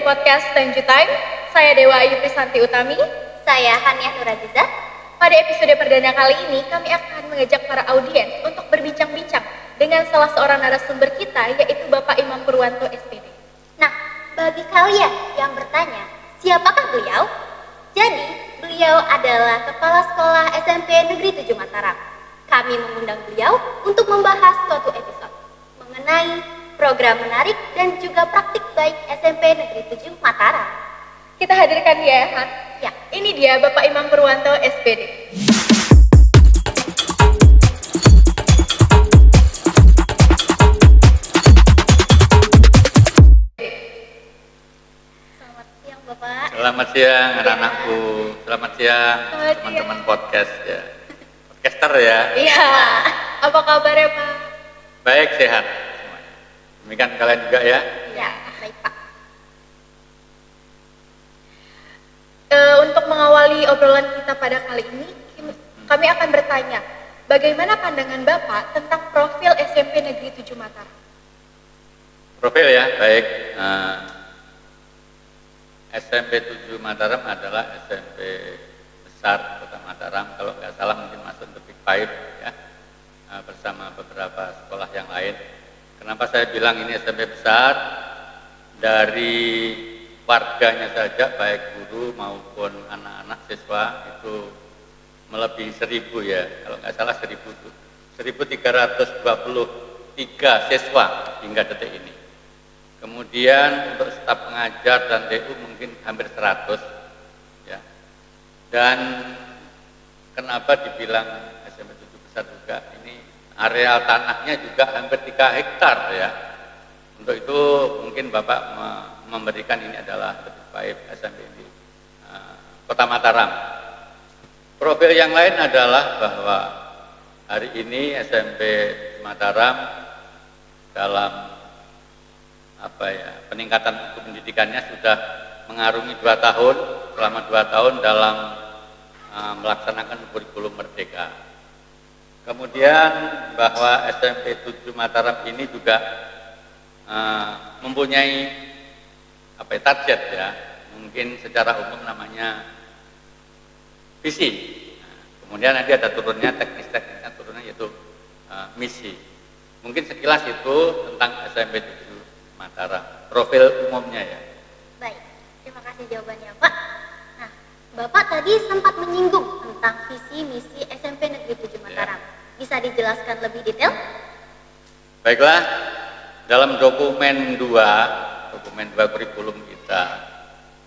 podcast Tenju Time. Saya Dewa Ayu Prisanti Utami. Saya Haniah Nuraziza. Pada episode perdana kali ini, kami akan mengajak para audiens untuk berbincang-bincang dengan salah seorang narasumber kita, yaitu Bapak Imam Purwanto, SPD. Nah, bagi kalian yang bertanya, siapakah beliau? Jadi, beliau adalah Kepala Sekolah SMP Negeri 7 Mataram. Kami mengundang beliau untuk membahas suatu episode mengenai program menarik dan juga praktik baik SMP Negeri 7 Mataram. Kita hadirkan dia, Han. Ya, ini dia Bapak Imam Purwanto, SPD. Selamat siang Bapak. Selamat siang anak-anakku. Selamat siang teman-teman podcast ya. Podcaster ya. Iya. Apa kabarnya, Pak? Baik, sehat. Demikian kalian juga ya. Ya, baik Pak. Untuk mengawali obrolan kita pada kali ini, kami akan bertanya, bagaimana pandangan Bapak tentang profil SMP Negeri 7 Mataram? Profil ya, baik. SMP 7 Mataram adalah SMP besar Kota Mataram. Kalau nggak salah mungkin masuk ke Big Five ya, bersama beberapa sekolah yang lain. Kenapa saya bilang ini SMP besar? Dari warganya saja, baik guru maupun anak-anak siswa itu melebihi 1000 ya. Kalau nggak salah 1323 siswa hingga detik ini. Kemudian untuk staf pengajar dan TU mungkin hampir 100 ya. Dan kenapa dibilang SMP 7 besar juga? Ini areal tanahnya juga hampir 3 hektar ya. Untuk itu mungkin Bapak memberikan ini adalah lebih baik SMP di Kota Mataram. Profil yang lain adalah bahwa hari ini SMP Mataram dalam peningkatan pendidikannya sudah mengarungi 2 tahun, selama 2 tahun dalam melaksanakan kurikulum merdeka. Kemudian bahwa SMP 7 Mataram ini juga mempunyai target ya, mungkin secara umum namanya visi. Kemudian nanti ada turunnya teknis-teknisnya turunnya yaitu misi. Mungkin sekilas itu tentang SMP 7 Mataram, profil umumnya ya. Baik, terima kasih jawabannya Pak. Nah, Bapak tadi sempat menyinggung tentang visi misi SMP Negeri 7 Mataram. Ya. Bisa dijelaskan lebih detail? Baiklah, dalam dokumen 2 kurikulum kita,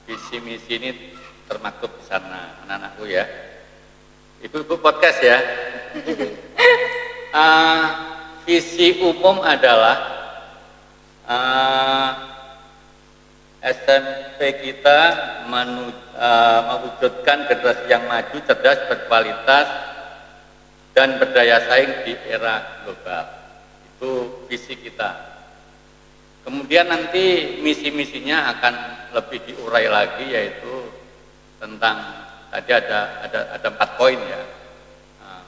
visi misi ini termaktub di sana, anak-anakku ya. Ibu-ibu podcast ya. Visi umum adalah SMP kita mewujudkan generasi yang maju, cerdas, berkualitas, dan berdaya saing di era global. Itu visi kita. Kemudian nanti misi-misinya akan lebih diurai lagi, yaitu tentang tadi ada 4 poin ya.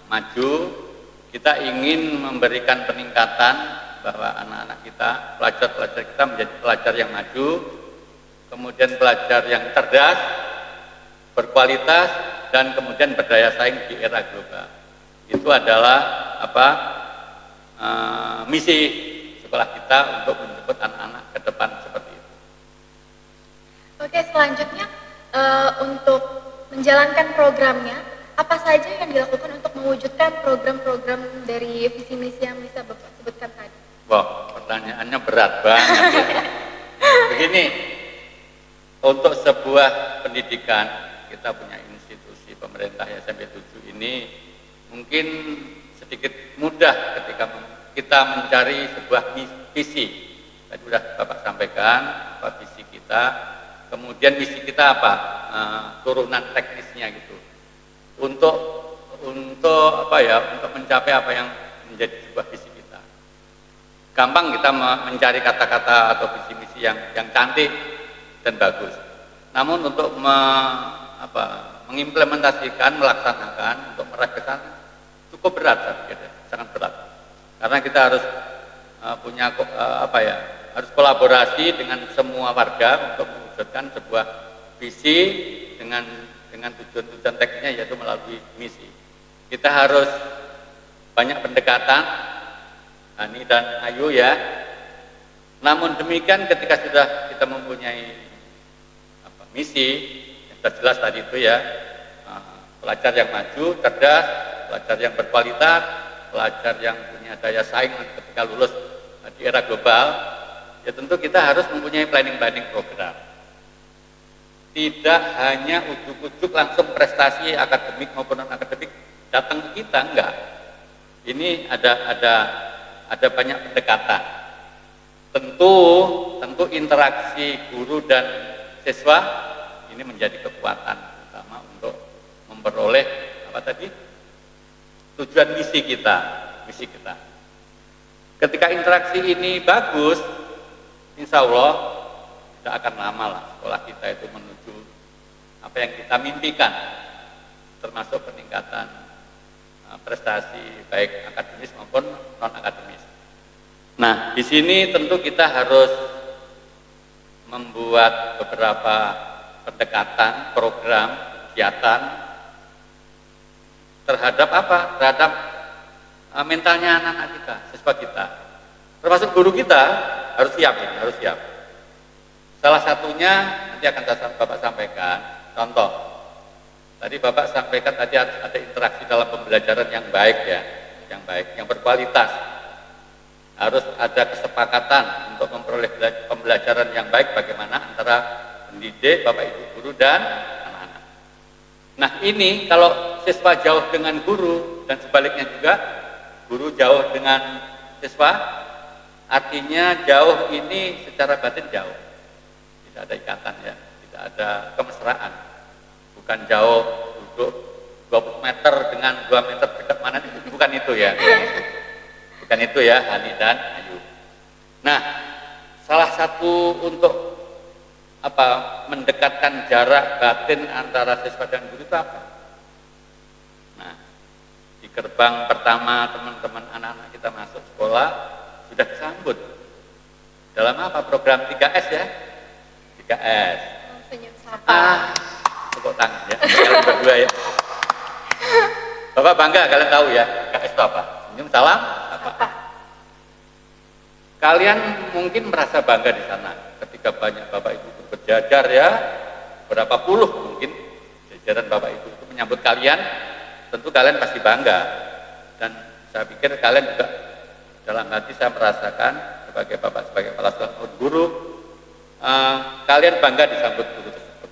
Maju, kita ingin memberikan peningkatan bahwa anak-anak kita, pelajar-pelajar kita menjadi pelajar yang maju, kemudian pelajar yang cerdas, berkualitas, dan kemudian berdaya saing di era global. Itu adalah misi sekolah kita untuk menjemput anak-anak ke depan seperti itu. Oke, selanjutnya untuk menjalankan programnya, apa saja yang dilakukan untuk mewujudkan program-program dari visi misi yang bisa Bapak sebutkan tadi? Wah, pertanyaannya berat banget ya. Begini, untuk sebuah pendidikan kita punya institusi pemerintah SMP 7 ini mungkin sedikit mudah ketika kita mencari sebuah visi. Tadi sudah Bapak sampaikan apa visi kita. Kemudian misi kita apa? Turunan teknisnya gitu. Untuk mencapai apa yang menjadi sebuah visi kita. Gampang kita mencari kata-kata atau visi misi yang cantik dan bagus. Namun untuk mengimplementasikan, melaksanakan, untuk meraih ke sana cukup berat, saya pikir, sangat berat. Karena kita harus punya harus kolaborasi dengan semua warga untuk mewujudkan sebuah visi dengan tujuan-tujuan teknisnya, yaitu melalui misi. Kita harus banyak pendekatan, Hani dan Ayu ya. Namun demikian ketika sudah kita mempunyai misi, yang sudah jelas tadi itu ya, pelajar yang maju, cerdas, pelajar yang berkualitas, pelajar yang punya daya saing ketika lulus di era global, ya tentu kita harus mempunyai planning program. Tidak hanya ujuk-ujuk langsung prestasi akademik maupun non akademik datang ke kita, enggak. Ini ada banyak pendekatan. Tentu interaksi guru dan siswa ini menjadi kekuatan utama untuk memperoleh tujuan misi kita. Ketika interaksi ini bagus, insya Allah tidak akan lama lah sekolah kita itu menuju apa yang kita mimpikan, termasuk peningkatan prestasi baik akademis maupun non akademis. Nah, di sini tentu kita harus membuat beberapa pendekatan, program, kegiatan terhadap Terhadap mentalnya anak-anak kita, siswa kita. Termasuk guru kita harus siap. Salah satunya nanti akan Bapak sampaikan. Contoh, tadi Bapak sampaikan tadi harus ada interaksi dalam pembelajaran yang baik ya, yang berkualitas. Harus ada kesepakatan untuk memperoleh pembelajaran yang baik bagaimana antara pendidik, Bapak Ibu guru dan anak-anak. Nah ini kalau siswa jauh dengan guru dan sebaliknya juga guru jauh dengan siswa, artinya jauh ini secara batin jauh, tidak ada ikatan ya, tidak ada kemesraan, bukan jauh duduk 20 meter dengan 2 meter dekat mana, bukan itu ya. Bukan itu ya, Hani dan Ayu. Nah, salah satu untuk mendekatkan jarak batin antara siswa dan guru itu apa? Nah, di gerbang pertama teman-teman anak-anak kita masuk sekolah sudah disambut dalam program 3S ya, 3S. Senyum sapa. Tepuk tangan ya, kalian berdua ya. Bapak bangga kalian tahu ya, 3S itu apa? Senyum, salam, apa? Kalian mungkin merasa bangga di sana ketika banyak Bapak Ibu berjajar ya, berapa puluh mungkin jajaran Bapak Ibu itu menyambut kalian, tentu kalian pasti bangga. Dan saya pikir kalian juga dalam hati saya merasakan sebagai Bapak, sebagai kepala sekolah guru, kalian bangga disambut guru tersebut.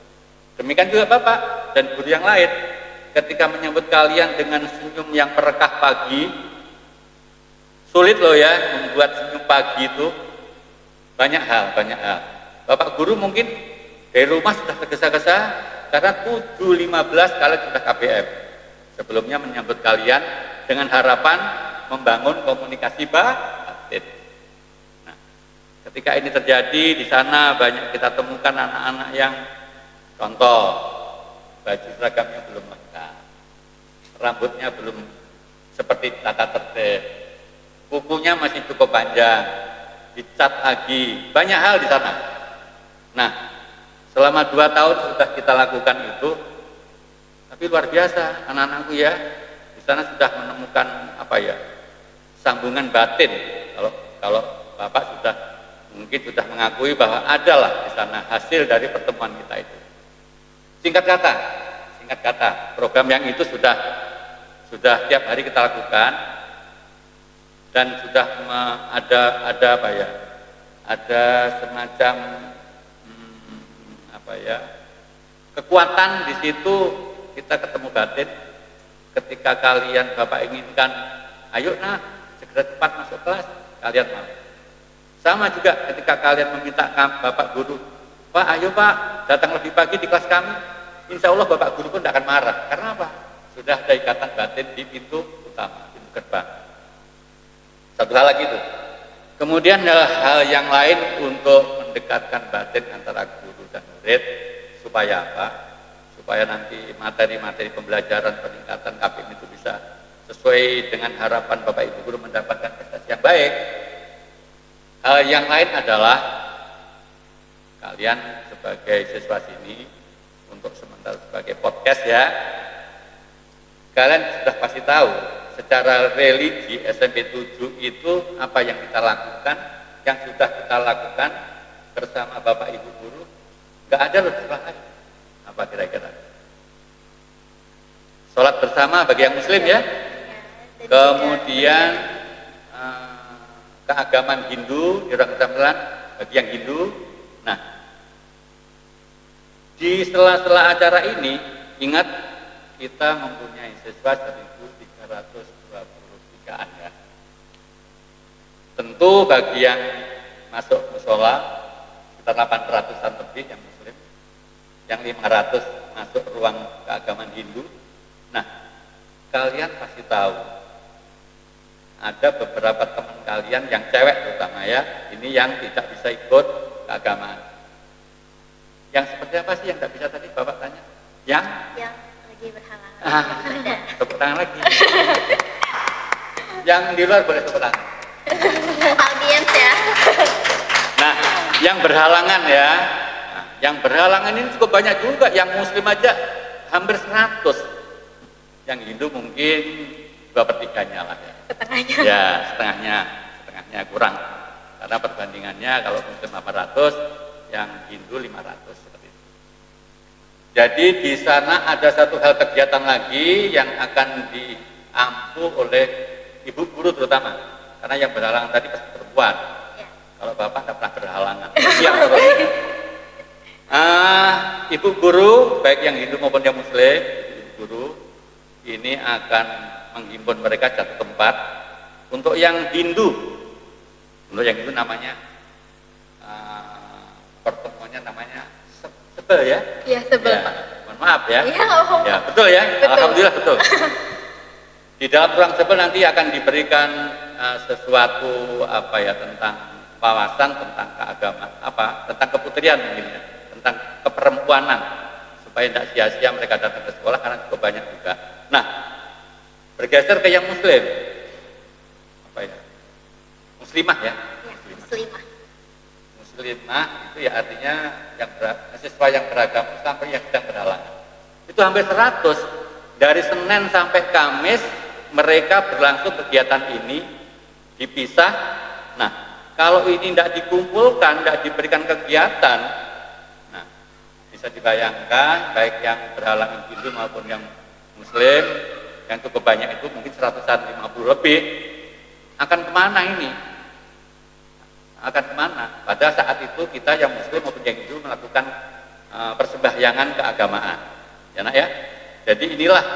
Demikian juga Bapak dan guru yang lain ketika menyambut kalian dengan senyum yang merekah pagi. Sulit loh ya membuat senyum pagi itu, banyak hal. Bapak guru mungkin dari rumah sudah tergesa-gesa karena 7.15 kalian sudah KBM. Sebelumnya menyambut kalian dengan harapan membangun komunikasi batin. Nah, ketika ini terjadi di sana banyak kita temukan anak-anak yang contoh baju seragamnya belum lengkap, rambutnya belum seperti tata tertib, kukunya masih cukup panjang, dicat lagi, banyak hal di sana. Nah, selama 2 tahun sudah kita lakukan itu, tapi luar biasa anak-anakku ya, di sana sudah menemukan sambungan batin. Kalau Bapak mungkin sudah mengakui bahwa adalah di sana hasil dari pertemuan kita itu. Singkat kata, program yang itu sudah tiap hari kita lakukan. Dan sudah ada semacam kekuatan di situ. Kita ketemu batin ketika kalian Bapak inginkan, ayo segera cepat masuk kelas, kalian mau. Sama juga ketika kalian meminta Bapak guru, Pak ayo Pak datang lebih pagi di kelas kami, insya Allah Bapak guru pun tidak akan marah. Karena apa? Sudah ada ikatan batin di pintu utama, pintu gerbang. Satu hal lagi itu. Kemudian hal yang lain untuk mendekatkan batin antara guru dan murid supaya supaya nanti materi-materi pembelajaran peningkatan KPM itu bisa sesuai dengan harapan Bapak Ibu guru mendapatkan prestasi yang baik. Hal yang lain adalah kalian sebagai siswa sini untuk sementara sebagai podcast ya. Kalian sudah pasti tahu secara religi SMP 7 itu apa yang kita lakukan, yang sudah kita lakukan bersama Bapak Ibu guru, nggak ada loh di sekolah lain. Apa kira-kira? Sholat bersama bagi yang muslim ya. Kemudian keagamaan Hindu di orang Islam bagi yang Hindu. Nah, di sela-sela acara ini ingat kita mempunyai siswa 1.323-an ya. Tentu bagi yang masuk musola sekitar 800-an lebih yang muslim, yang 500 masuk ruang keagamaan Hindu. Nah, kalian pasti tahu ada beberapa teman kalian yang cewek terutama ya, ini yang tidak bisa ikut keagamaan. Yang seperti apa sih yang tidak bisa tadi Bapak tanya? Yang lagi berhalangan. Tepuk tangan lagi. Yang di luar boleh tepuk tangan. Audiens ya. Nah, yang berhalangan ya. Nah, yang berhalangan ini cukup banyak juga. Yang muslim aja hampir 100. Yang Hindu mungkin 2/3-nya lah ya. Setengahnya. Ya, setengahnya kurang. Karena perbandingannya kalau muslim 800, yang Hindu 500 seperti itu. Jadi di sana ada satu hal kegiatan lagi yang akan diampu oleh ibu guru terutama. Karena yang berhalangan tadi pasti perempuan. Ya. Kalau Bapak tidak pernah berhalangan. Siap, ibu guru, baik yang Hindu maupun yang muslim, ibu guru ini akan menghimpun mereka satu tempat. Untuk yang Hindu namanya pertemuannya namanya sebel ya? Iya, sebel. Ya, mohon maaf ya. Iya, ya, betul ya? Betul. Alhamdulillah betul. Di dalam ruang sebel nanti akan diberikan sesuatu tentang wawasan tentang keagamaan, tentang keputrian mungkin ya, tentang keperempuanan supaya tidak sia-sia mereka datang ke sekolah karena cukup banyak juga. Nah, bergeser ke yang muslim, muslimah ya? Muslimah. Muslimah itu ya artinya siswa yang beragama sampai yang sedang berhalangan. Itu hampir 100 dari Senin sampai Kamis mereka berlangsung kegiatan ini dipisah. Nah, kalau ini tidak dikumpulkan, tidak diberikan kegiatan, nah bisa dibayangkan baik yang berhalangan Hindu maupun yang muslim yang cukup banyak itu mungkin 150 lebih akan kemana ini? Akan kemana? Pada saat itu kita yang muslim maupun yang Hindu melakukan persembahyangan keagamaan. Ya nak ya? Jadi inilah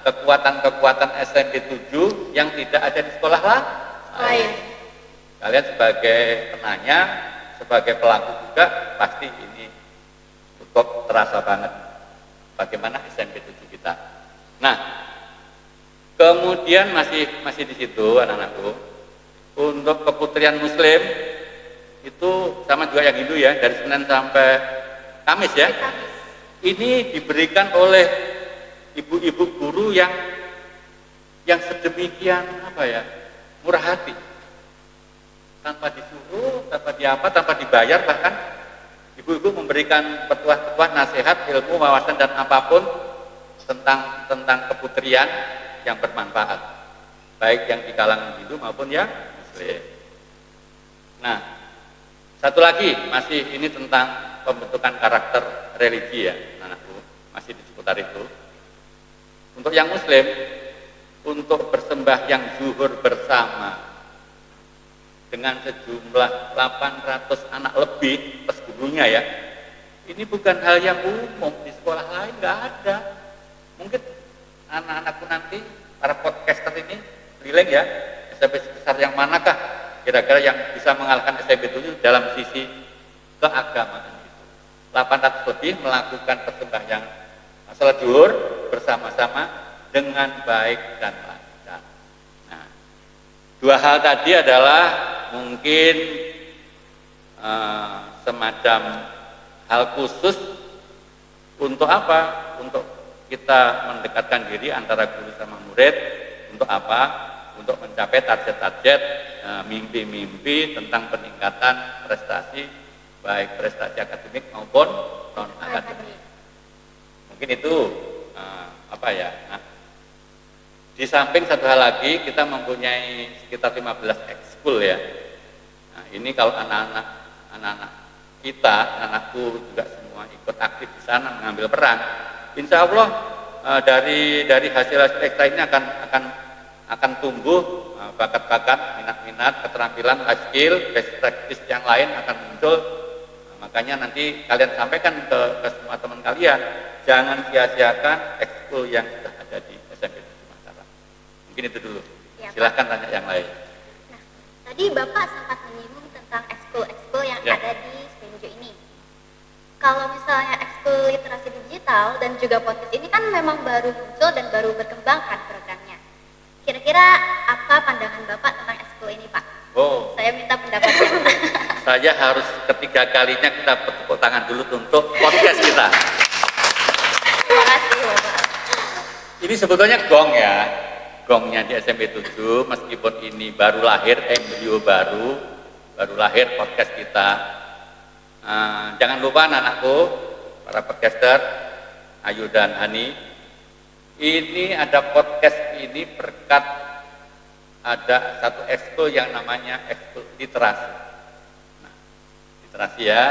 kekuatan-kekuatan SMP 7 yang tidak ada di sekolah lain. Kalian sebagai penanya, sebagai pelaku juga pasti ini cukup terasa banget bagaimana SMP 7 kita. Nah, kemudian masih di situ anak-anakku, untuk keputrian muslim itu sama juga yang Hindu ya, dari Senin sampai Kamis ya. Ini diberikan oleh ibu-ibu guru yang sedemikian murah hati, tanpa disuruh, tanpa dibayar, bahkan ibu-ibu memberikan petuah-petuah nasihat, ilmu, wawasan dan apapun tentang keputrian yang bermanfaat, baik yang di kalangan Hindu maupun yang muslim. Nah, satu lagi masih ini tentang pembentukan karakter religi ya, anakku, masih di seputar itu. Untuk yang muslim, untuk bersembahyang zuhur bersama dengan sejumlah 800 anak lebih plus gurunya ya, ini bukan hal yang umum di sekolah lain, nggak ada. Mungkin anak-anakku nanti para podcaster ini keliling ya, SMP sebesar yang manakah kira-kira yang bisa mengalahkan SMP 7 dalam sisi keagamaan itu. 800 lebih melakukan persembahyangan salat zuhur bersama-sama dengan baik dan lancar. Nah, dua hal tadi adalah mungkin semacam hal khusus untuk apa? Untuk kita mendekatkan diri antara guru sama murid. Untuk apa? Untuk mencapai target-target mimpi-mimpi tentang peningkatan prestasi baik prestasi akademik maupun non akademik. Mungkin itu apa ya. Nah, di samping satu hal lagi kita mempunyai sekitar 15 ekskul ya. Nah, ini kalau anak-anak kita, anakku juga semua ikut aktif di sana mengambil peran. Insya Allah dari hasil ekstra ini akan tumbuh bakat-bakat, minat-minat, keterampilan, life skill, best practice yang lain akan muncul. Makanya nanti kalian sampaikan ke semua teman kalian, jangan sia-siakan ekskul yang sudah ada di SMP Mataram. Mungkin itu dulu. Ya, silahkan tanya yang lain. Nah, tadi Bapak sempat menyinggung tentang ekskul-ekskul yang ada di Spenjo ini. Kalau misalnya ekskul literasi digital dan juga podcast ini kan memang baru muncul dan baru berkembang kan programnya. Kira-kira apa pandangan Bapak tentang ekskul ini, Pak? Oh, Saya minta pendapatnya. saya harus ketiga kalinya kita tepuk tangan dulu untuk podcast kita. Terima kasih, Bapak. Ini sebetulnya gong ya, gongnya di SMP 7, meskipun ini baru lahir, embrio baru lahir podcast kita. Jangan lupa anak-anakku, para podcaster, Ayu dan Hani, ini ada podcast ini berkat ada satu ekskul yang namanya ekskul literasi. Nah, literasi ya,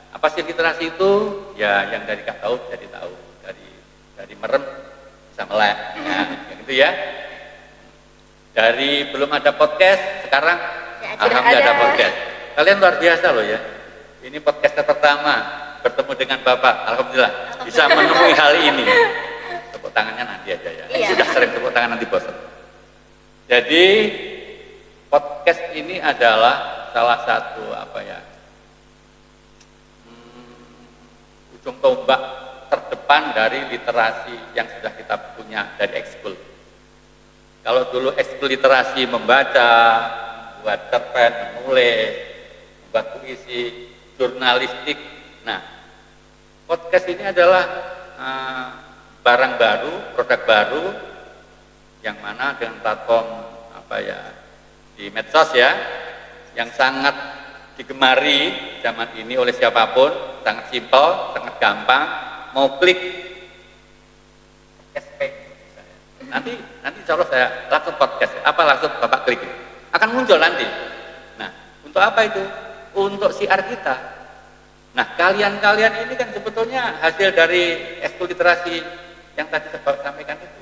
apa sih literasi itu? Ya, yang dari gak tahu jadi tahu, dari merem bisa melek, ya, yang itu ya. Dari belum ada podcast, sekarang alhamdulillah ada podcast. Kalian luar biasa loh ya. Ini podcast pertama bertemu dengan Bapak, alhamdulillah bisa menemui hal ini. Tepuk tangannya nanti aja ya. Iya. Sudah sering tepuk tangan nanti bosan. Jadi podcast ini adalah salah satu apa ya, ujung tombak terdepan dari literasi yang sudah kita punya dari ekskul. Kalau dulu ekskul literasi membaca, membuat cerpen, menulis, membuat puisi, jurnalistik. Nah, podcast ini adalah barang baru, produk baru, yang mana dengan platform apa ya di medsos ya, yang sangat digemari zaman ini oleh siapapun, sangat simpel, sangat gampang, mau klik podcast pay. Nanti insya Allah saya langsung podcast, apa langsung Bapak klik akan muncul nanti. Nah, untuk apa itu? Untuk siar kita. Nah, kalian ini kan sebetulnya hasil dari ekskul literasi yang tadi saya sampaikan itu.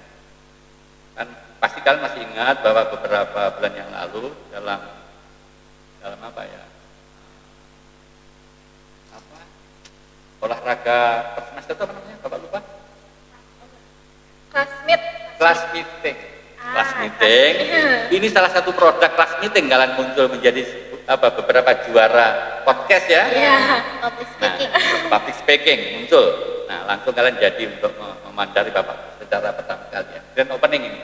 Kan pasti kalian masih ingat bahwa beberapa bulan yang lalu dalam apa ya? Olahraga per semester itu apa namanya? Bapak lupa? Kelas meeting. Kelas meeting. Ini salah satu produk kelas meeting kalian muncul menjadi beberapa juara podcast ya. Iya, public speaking. Nah, public speaking muncul. Nah, langsung kalian jadi untuk memandari Bapak secara pertama kali ya. Dan opening ini.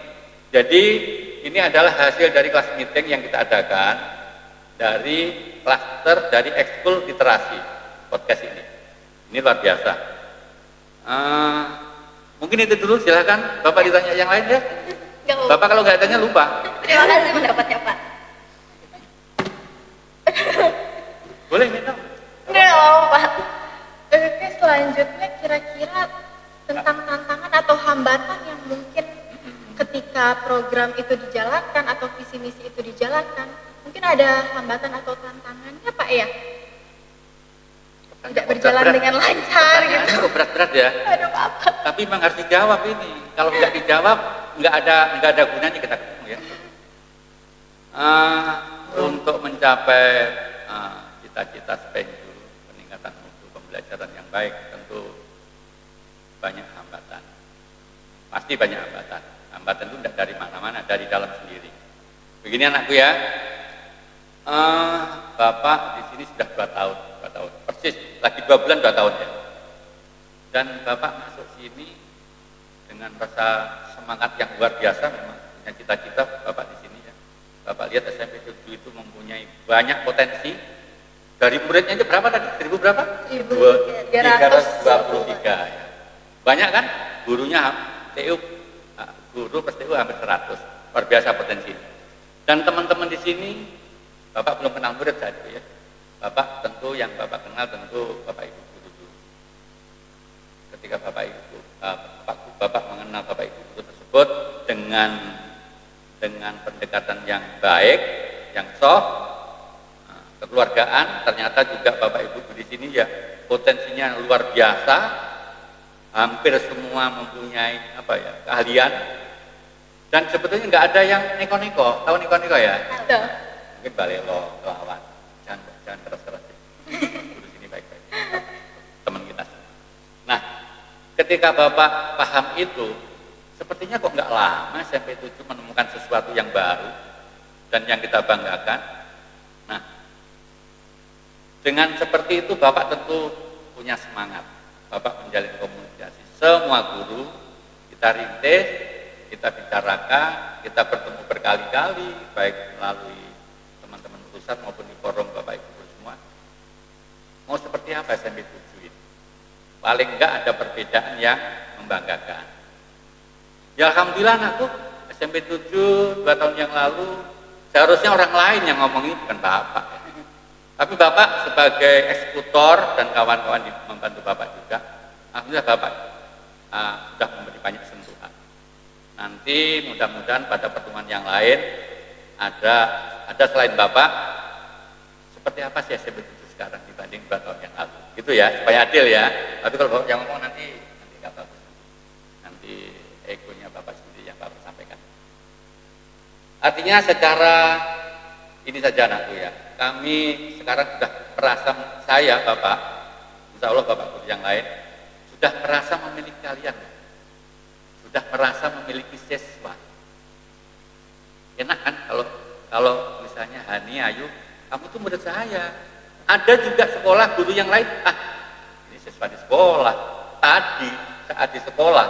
Jadi ini adalah hasil dari kelas meeting yang kita adakan dari klaster dari ekskul literasi podcast ini. Ini luar biasa. Mungkin itu dulu, silakan Bapak ditanya yang lain ya. Bapak kalau nggak tanya lupa. Terima kasih pendapatnya, Pak. Boleh minum. Enggak apa-apa, Pak. Oke, selanjutnya kira-kira tentang tantangan atau hambatan yang mungkin ketika program itu dijalankan atau visi misi itu dijalankan, mungkin ada hambatan atau tantangannya Pak ya? Tidak berjalan dengan lancar gitu. Kok berat-berat ya? Aduh apa? Tapi memang harus dijawab ini. Kalau nggak dijawab, nggak ada gunanya kita ketemu ya. Untuk mencapai cita-cita Spenjo, peningkatan mutu pembelajaran yang baik, tentu banyak hambatan. Pasti banyak hambatan. Hambatan itu tidak dari mana-mana, dari dalam sendiri. Begini anakku ya, Bapak di sini sudah 2 tahun, persis, lagi 2 bulan 2 tahun ya. Dan Bapak masuk sini dengan rasa semangat yang luar biasa, memang punya cita-cita Bapak di sini ya. Bapak lihat SMP 7 itu mempunyai banyak potensi. Dari muridnya aja berapa tadi? 1000 berapa? 1323 ya. Banyak kan? Gurunya TU, guru plus TU hampir 100. Luar biasa potensi. Dan teman-teman di sini, Bapak belum kenal murid saja ya. Bapak tentu yang Bapak kenal tentu Bapak Ibu guru dulu. Ketika Bapak mengenal Bapak Ibu guru tersebut dengan pendekatan yang baik, yang kekeluargaan, ternyata juga Bapak Ibu di sini ya potensinya luar biasa, hampir semua mempunyai keahlian, dan sebetulnya nggak ada yang neko-neko. Tahu neko-neko ya? Tahu. Mungkin balelo, lawan, jangan keras-keras. Guru sini baik-baik, teman kita. Nah, ketika Bapak paham itu, sepertinya kok nggak lama SMP 7 menemukan sesuatu yang baru dan yang kita banggakan. Nah, dengan seperti itu Bapak tentu punya semangat. Bapak menjalin komunikasi. Semua guru kita rintis, kita bicarakan, kita bertemu berkali-kali, baik melalui teman-teman pusat maupun di forum Bapak Ibu semua. Mau seperti apa SMP 7 ini? Paling enggak ada perbedaan yang membanggakan. Ya Alhamdulillah anakku SMP 7 2 tahun yang lalu seharusnya orang lain yang ngomongin, bukan Bapak. Tapi Bapak sebagai eksekutor dan kawan-kawan membantu Bapak juga, alhamdulillah Bapak sudah memberi banyak sentuhan. Nanti mudah-mudahan pada pertemuan yang lain ada selain Bapak, seperti apa sih SMP 7 sekarang dibanding 2 tahun yang lalu. Gitu ya, supaya adil ya. Tapi kalau Bapak yang ngomong nanti nggak bagus. Nanti egonya Bapak sendiri yang Bapak sampaikan. Artinya secara ini saja anakku ya, kami sekarang sudah merasa, saya Bapak, insya Allah Bapak guru yang lain, sudah merasa memiliki kalian, sudah merasa memiliki siswa. Enak kan kalau misalnya Hani, Ayu, kamu tuh murid saya. Ada juga sekolah guru yang lain, ini siswa di sekolah, tadi saat di sekolah,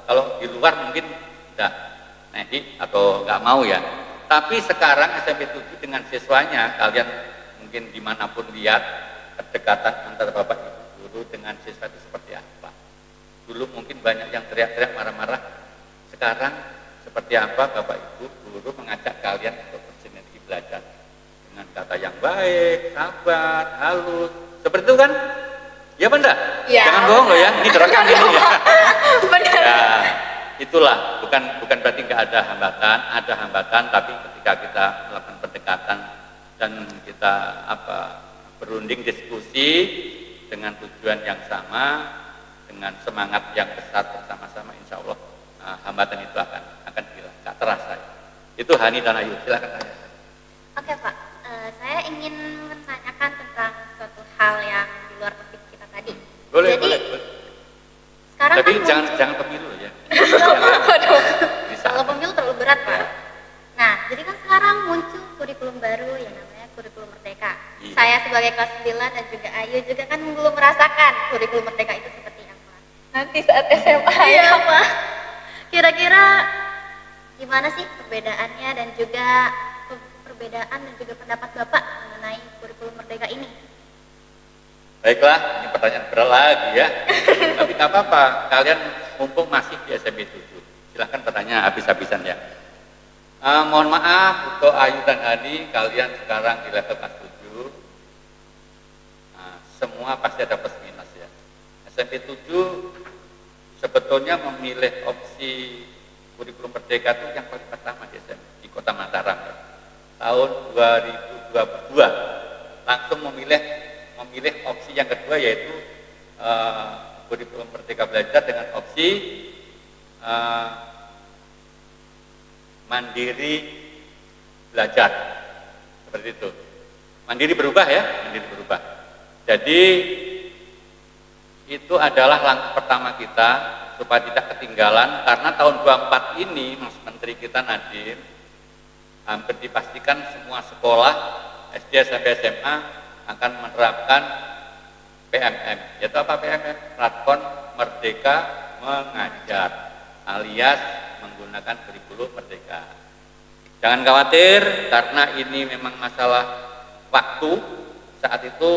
kalau di luar mungkin udah nehi atau nggak mau ya. Tapi sekarang SMP 7 dengan siswanya, kalian mungkin dimanapun lihat kedekatan antara Bapak Ibu guru dengan siswa itu seperti apa. Dulu mungkin banyak yang teriak-teriak marah-marah, sekarang seperti apa Bapak Ibu guru mengajak kalian untuk bersinergi belajar dengan kata yang baik, sabar, halus, seperti itu kan? Ya benar? Ya, jangan bohong loh ya, ini direkam ini ya. Benar. Ya, itulah bukan berarti nggak ada hambatan, tapi ketika kita melakukan pendekatan dan kita berunding diskusi dengan tujuan yang sama, dengan semangat yang besar bersama-sama, insya Allah hambatan itu akan hilang, nggak terasa. Itu Hani dan Ayu, silakan tanya. Oke Pak, saya ingin menanyakan tentang suatu hal yang di luar topik kita tadi. Boleh. Sekarang Tapi kan jangan pemilu ya. kalau pemilu terlalu berat Pak. Nah, jadi kan sekarang muncul kurikulum baru yang namanya kurikulum Merdeka. Iya. Saya sebagai kelas 9 dan juga Ayu juga kan belum merasakan kurikulum Merdeka itu seperti apa. Nanti saat SMA Iya ya. Pak. Kira-kira gimana sih perbedaannya dan juga pendapat Bapak mengenai kurikulum Merdeka ini? Baiklah, ini pertanyaan berat lagi ya. Tapi nggak apa-apa, kalian mumpung masih di SMP 7, silahkan bertanya habis-habisan ya. Mohon maaf untuk Ayu dan Hani, kalian sekarang di level kelas 7. Semua pasti ada plus minus ya. SMP 7 sebetulnya memilih opsi kurikulum Merdeka itu yang paling pertama di Kota Mataram ya. Tahun 2022 langsung memilih opsi yang kedua, yaitu kurikulum Merdeka Belajar dengan opsi mandiri belajar, seperti itu. Mandiri berubah ya, mandiri berubah. Jadi itu adalah langkah pertama kita supaya tidak ketinggalan, karena tahun 24 ini Mas Menteri kita Nadiem hampir dipastikan semua sekolah SD sampai SMA akan menerapkan PMM. Yaitu apa PMM? Platform Merdeka Mengajar, alias menggunakan kurikulum Merdeka. Jangan khawatir, karena ini memang masalah waktu. Saat itu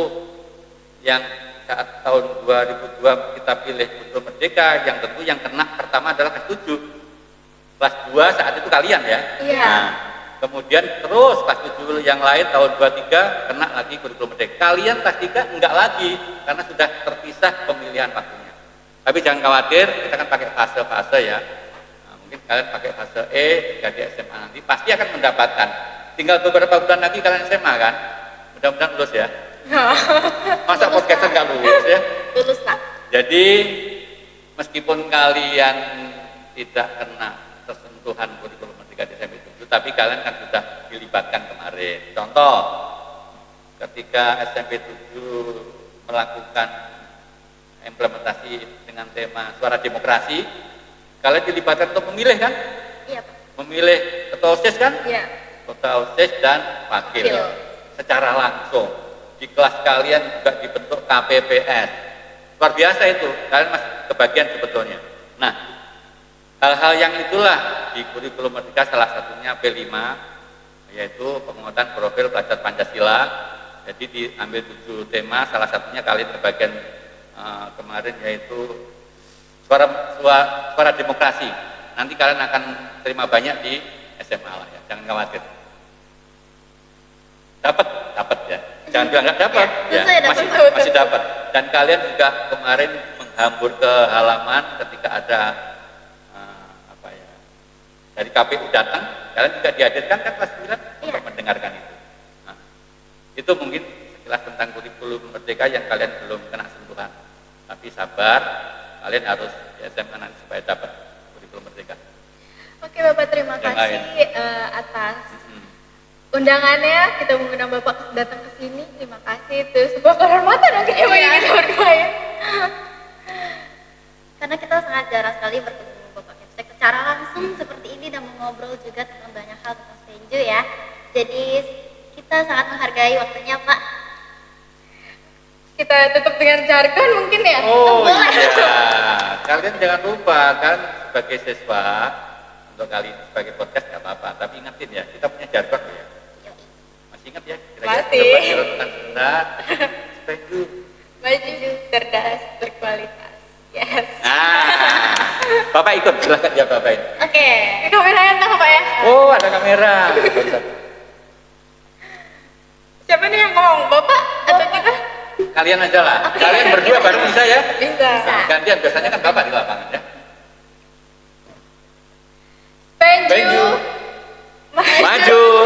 saat tahun 2002 kita pilih kurikulum Merdeka, yang tentu yang kena pertama adalah kelas 7. Kelas 2 saat itu kalian ya. Iya. Nah, kemudian terus kelas 7 yang lain tahun 23 kena lagi kurikulum merdeka. Kalian kelas 3 enggak lagi karena sudah terpisah pemilihan waktunya. Tapi jangan khawatir, kita kan pakai fase-fase ya. Nah, mungkin kalian pakai fase E, ketika di SMA nanti pasti akan mendapatkan. Tinggal beberapa bulan lagi kalian SMA kan? Mudah-mudahan lulus ya. Masa podcastnya nggak lulus ya? Lulus Pak. Jadi meskipun kalian tidak kena tersentuhan kurikulum merdeka di SMP 7, tapi kalian kan sudah dilibatkan kemarin. Contoh, ketika SMP 7 melakukan implementasi dengan tema suara demokrasi, kalian dilibatkan untuk memilih kan? Iya Pak. Memilih ketua OSIS kan? Iya. Ketua OSIS dan wakil secara langsung. Di kelas kalian juga dibentuk KPPS. Luar biasa itu, kalian masih kebagian sebetulnya. Nah, hal-hal yang itulah di kurikulum merdeka salah satunya P5, yaitu penguatan profil pelajar Pancasila. Jadi diambil 7 tema, salah satunya kalian kebagian kemarin yaitu suara demokrasi. Nanti kalian akan terima banyak di SMA lah ya, jangan khawatir. Dapat ya. Jangan bilang nggak dapat, ya, masih dapat. Dan kalian juga kemarin menghambur ke halaman ketika ada dari KPU datang, kalian juga dihadirkan kan kelas 9 untuk mendengarkan itu. Nah, itu mungkin sekilas tentang kurikulum merdeka yang kalian belum kena sentuhan. Tapi sabar, kalian harus di SMA nanti supaya dapat kurikulum merdeka. Oke Bapak, terima kasih atas undangannya. Kita mengundang Bapak datang ke sini. Terima kasih, itu sebuah kehormatan mungkin ya bagi kita berdua ya. Karena kita sangat jarang sekali bertemu Bapak Kepsek secara langsung seperti ini dan mengobrol juga tentang banyak hal tentang Senju ya. Jadi kita sangat menghargai waktunya Pak. Kita tutup dengan jargon mungkin ya. Oh iya, kalian jangan lupa kan sebagai siswa, untuk kali ini sebagai podcast nggak apa-apa, tapi ingetin ya, kita punya jargon ya. Masih ingat ya? Kira-kira sebentar. Setuju. Maju, cerdas, berkualitas. Yes. Nah, Bapak ikut, silahkan ya Bapak ini. Oke. Kameranya entah Pak ya? Oh, ada kamera. Siapa nih yang ngomong? Bapak atau kita? Kalian aja lah. Kalian berdua baru bisa ya? Bisa. Gantian, biasanya kan Bapak di lapangan ya. Penju. Maju.